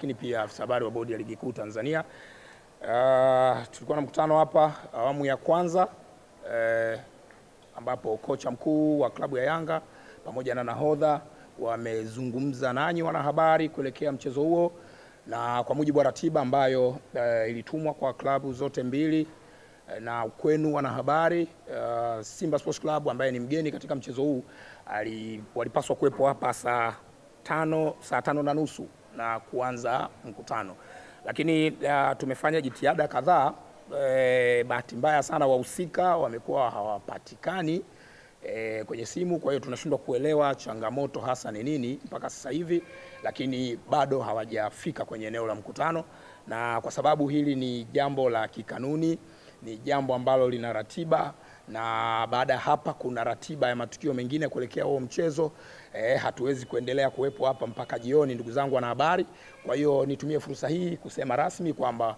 lakini pia afisa habari wa bodi ya ligi kuu Tanzania. Tulikuwa na mkutano hapa awamu ya kwanza ambapo kocha mkuu wa klabu ya Yanga pamoja na nahodha wamezungumza nanyi wanahabari kuelekea mchezo huo, na kwa mujibu wa ratiba ambayo ilitumwa kwa klabu zote mbili na kwenu wanahabari, Simba Sports Club ambaye ni mgeni katika mchezo huu walipaswa kuwepo hapa saa 5:30 na kuanza mkutano, lakini tumefanya jitihada kadhaa. Bahati mbaya sana wahusika wamekuwa hawapatikani kwenye simu, kwa hiyo tunashindwa kuelewa changamoto hasa ni nini mpaka sasa hivi, lakini bado hawajafika kwenye eneo la mkutano. Na kwa sababu hili ni jambo la kikanuni, ni jambo ambalo lina ratiba, na baada ya hapa kuna ratiba ya matukio mengine kuelekea huo mchezo, hatuwezi kuendelea kuwepo hapa mpaka jioni, ndugu zangu wanahabari. Kwa hiyo nitumie fursa hii kusema rasmi kwamba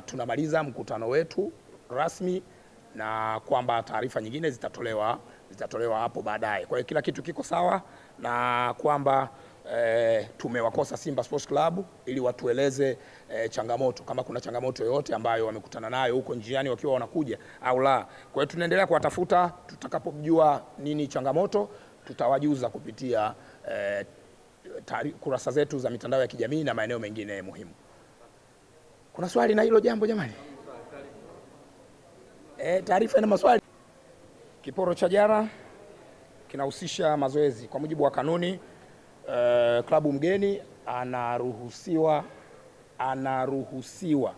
tunamaliza mkutano wetu rasmi na kwamba taarifa nyingine zitatolewa hapo baadaye. Kwa hiyo kila kitu kiko sawa, na kwamba tumewakosa Simba Sports Club ili watueleze changamoto, kama kuna changamoto yoyote ambayo wamekutana nayo huko njiani wakiwa wanakuja au la. Kwa hiyo tunaendelea kuwatafuta, tutakapojua nini changamoto tutawajuza kupitia kurasa zetu za mitandao ya kijamii na maeneo mengine muhimu. Kuna swali na hilo jambo jamani? Taarifa ina maswali. Kiporo cha jana kinahusisha mazoezi. Kwa mujibu wa kanuni, klabu mgeni anaruhusiwa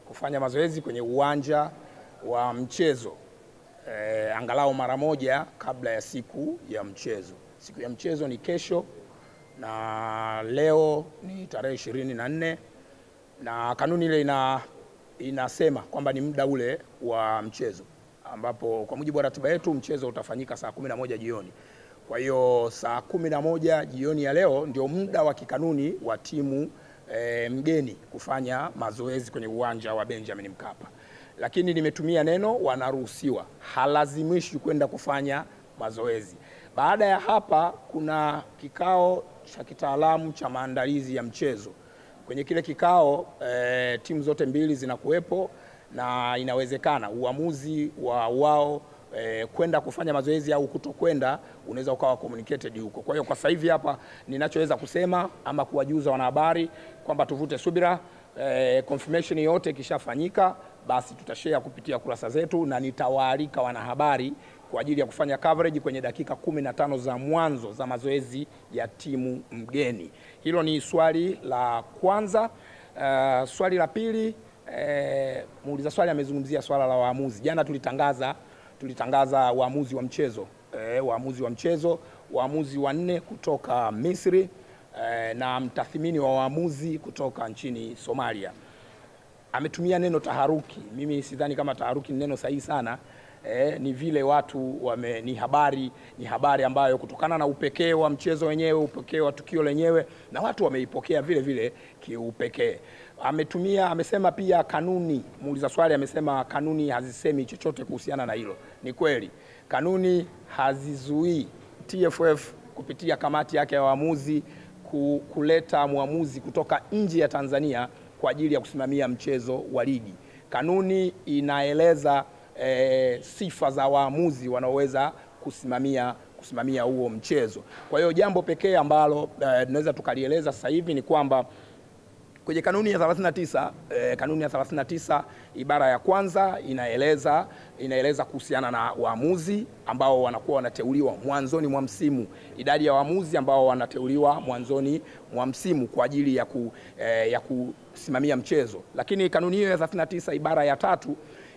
kufanya mazoezi kwenye uwanja wa mchezo angalau mara moja kabla ya siku ya mchezo. Siku ya mchezo ni kesho na leo ni tarehe 24, na kanuni ile inasema kwamba ni muda ule wa mchezo, ambapo kwa mujibu wa ratiba yetu mchezo utafanyika saa 11 jioni. Kwa hiyo saa 11 jioni ya leo ndio muda wa kikanuni wa timu mgeni kufanya mazoezi kwenye uwanja wa Benjamin Mkapa. Lakini nimetumia neno wanaruhusiwa, halazimishi kwenda kufanya mazoezi. Baada ya hapa kuna kikao cha kitaalamu cha maandalizi ya mchezo. Kwenye kile kikao timu zote mbili zinakuwepo, na inawezekana uamuzi wa wao kwenda kufanya mazoezi au kutokwenda unaweza ukawa communicated huko. Kwa hiyo kwa sasa hivi hapa ninachoweza kusema ama kuwajuza wanahabari kwamba tuvute subira, confirmation yote ikishafanyika basi tutashare kupitia kurasa zetu, na nitawaalika wanahabari kwa ajili ya kufanya coverage kwenye dakika 15 za mwanzo za mazoezi ya timu mgeni. Hilo ni swali la kwanza. Swali la pili, muuliza swali amezungumzia swala la waamuzi. Jana tulitangaza waamuzi wa mchezo, waamuzi wanne kutoka Misri na mtathmini wa waamuzi kutoka nchini Somalia. Ametumia neno taharuki. Mimi sidhani kama taharuki ni neno sahihi sana. Ni vile watu ni habari ambayo kutokana na upekee wa mchezo wenyewe, upekee wa tukio lenyewe, na watu wameipokea vile vile kiupekee. Amesema pia kanuni, muuliza swali amesema kanuni hazisemi chochote kuhusiana na hilo. Ni kweli, kanuni hazizuii TFF kupitia kamati yake ya waamuzi kuleta muamuzi kutoka nje ya Tanzania kwa ajili ya kusimamia mchezo wa ligi. Kanuni inaeleza sifa za waamuzi wanaoweza kusimamia huo mchezo. Kwa hiyo jambo pekee ambalo tunaweza tukalieleza sasa hivi ni kwamba kwenye kanuni ya 39 ibara ya kwanza inaeleza kuhusiana na waamuzi ambao wanakuwa wanateuliwa mwanzoni mwa msimu, idadi ya waamuzi ambao wanateuliwa mwanzoni mwa msimu kwa ajili ya kusimamia mchezo. Lakini kanuni hiyo ya 39 ibara ya 3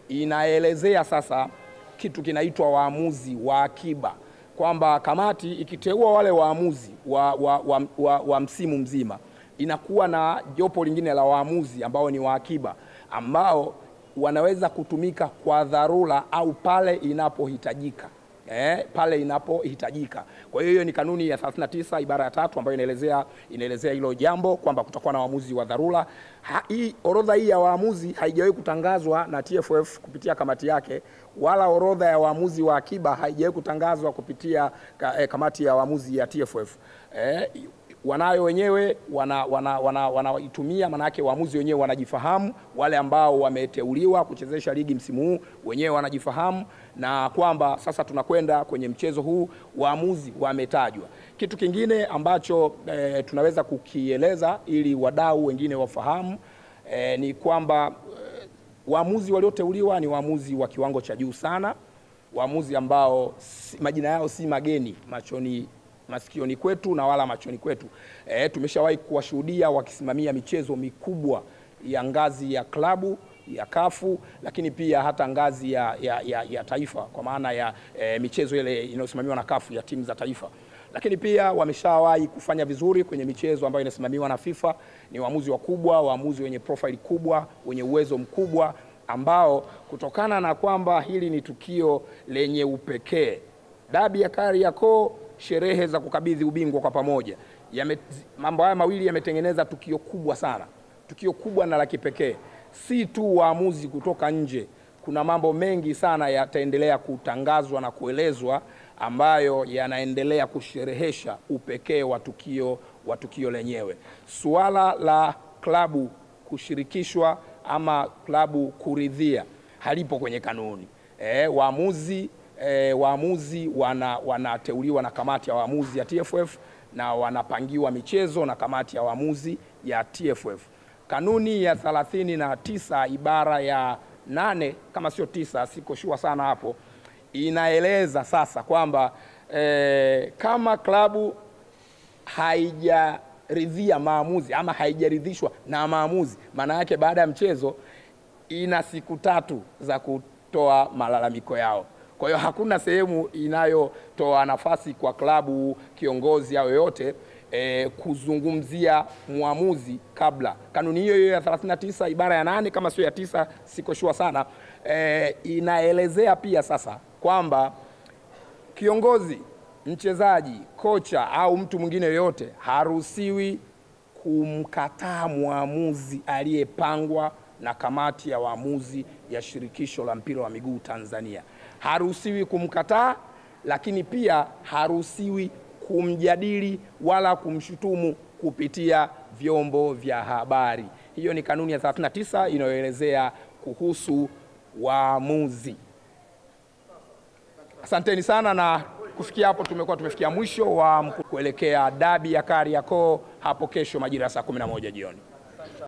inaelezea sasa kitu kinaitwa waamuzi wa akiba, kwamba kamati ikiteua wale waamuzi wa msimu mzima inakuwa na jopo lingine la waamuzi ambao ni wa akiba, ambao wanaweza kutumika kwa dharura au pale inapohitajika. Kwa hiyo ni kanuni ya 39 ibara ya 3 ambayo inaelezea hilo jambo, kwamba kutakuwa na waamuzi wa dharura. Orodha hii ya waamuzi haijawahi kutangazwa na TFF kupitia kamati yake, wala orodha ya waamuzi wa akiba haijawahi kutangazwa kupitia kamati ya waamuzi ya TFF. wanayo wenyewe, wanaitumia, maana yake waamuzi wenyewe wanajifahamu, wale ambao wameteuliwa kuchezesha ligi msimu huu wenyewe wanajifahamu, na kwamba sasa tunakwenda kwenye mchezo huu waamuzi wametajwa. Kitu kingine ambacho tunaweza kukieleza ili wadau wengine wafahamu ni kwamba waamuzi walioteuliwa ni waamuzi wa kiwango cha juu sana, waamuzi ambao majina yao si mageni masikioni kwetu na wala machoni kwetu. Tumeshawahi kuwashuhudia wakisimamia michezo mikubwa ya ngazi ya klabu ya kafu, lakini pia hata ngazi ya taifa, kwa maana ya michezo ile inayosimamiwa na kafu ya timu za taifa. Lakini pia wameshawahi kufanya vizuri kwenye michezo ambayo inasimamiwa na FIFA. Ni waamuzi wakubwa, waamuzi wenye profile kubwa, wenye uwezo mkubwa, ambao kutokana na kwamba hili ni tukio lenye upekee, dabi ya Kariakoo, sherehe za kukabidhi ubingwa kwa pamoja, mambo haya mawili yametengeneza tukio kubwa sana, tukio kubwa na la kipekee. Si tu waamuzi kutoka nje, kuna mambo mengi sana yataendelea kutangazwa na kuelezwa ambayo yanaendelea kusherehesha upekee wa tukio lenyewe. Suala la klabu kushirikishwa ama klabu kuridhia halipo kwenye kanuni. Waamuzi wanateuliwa na kamati ya waamuzi ya TFF na wanapangiwa michezo na kamati ya waamuzi ya TFF. Kanuni ya 39 ibara ya 8 kama sio 9, siko shua sana hapo, inaeleza sasa kwamba kama klabu haijaridhia maamuzi ama haijaridhishwa na maamuzi, maana yake baada ya mchezo ina siku 3 za kutoa malalamiko yao. Kwa hiyo hakuna sehemu inayotoa nafasi kwa klabu, kiongozi au yoyote kuzungumzia muamuzi kabla. Kanuni hiyo ya 39 ibara ya 8 kama sio ya 9, siko shua sana, inaelezea pia sasa kwamba kiongozi, mchezaji, kocha au mtu mwingine yoyote haruhusiwi kumkataa muamuzi aliyepangwa na kamati ya waamuzi ya shirikisho la mpira wa miguu Tanzania. Haruhusiwi kumkataa, lakini pia haruhusiwi kumjadili wala kumshutumu kupitia vyombo vya habari. Hiyo ni kanuni ya 39 inayoelezea kuhusu waamuzi. Asanteni sana, na kufikia hapo tumefikia mwisho wa kuelekea dabi ya Kariakoo hapo kesho majira ya saa 11 jioni.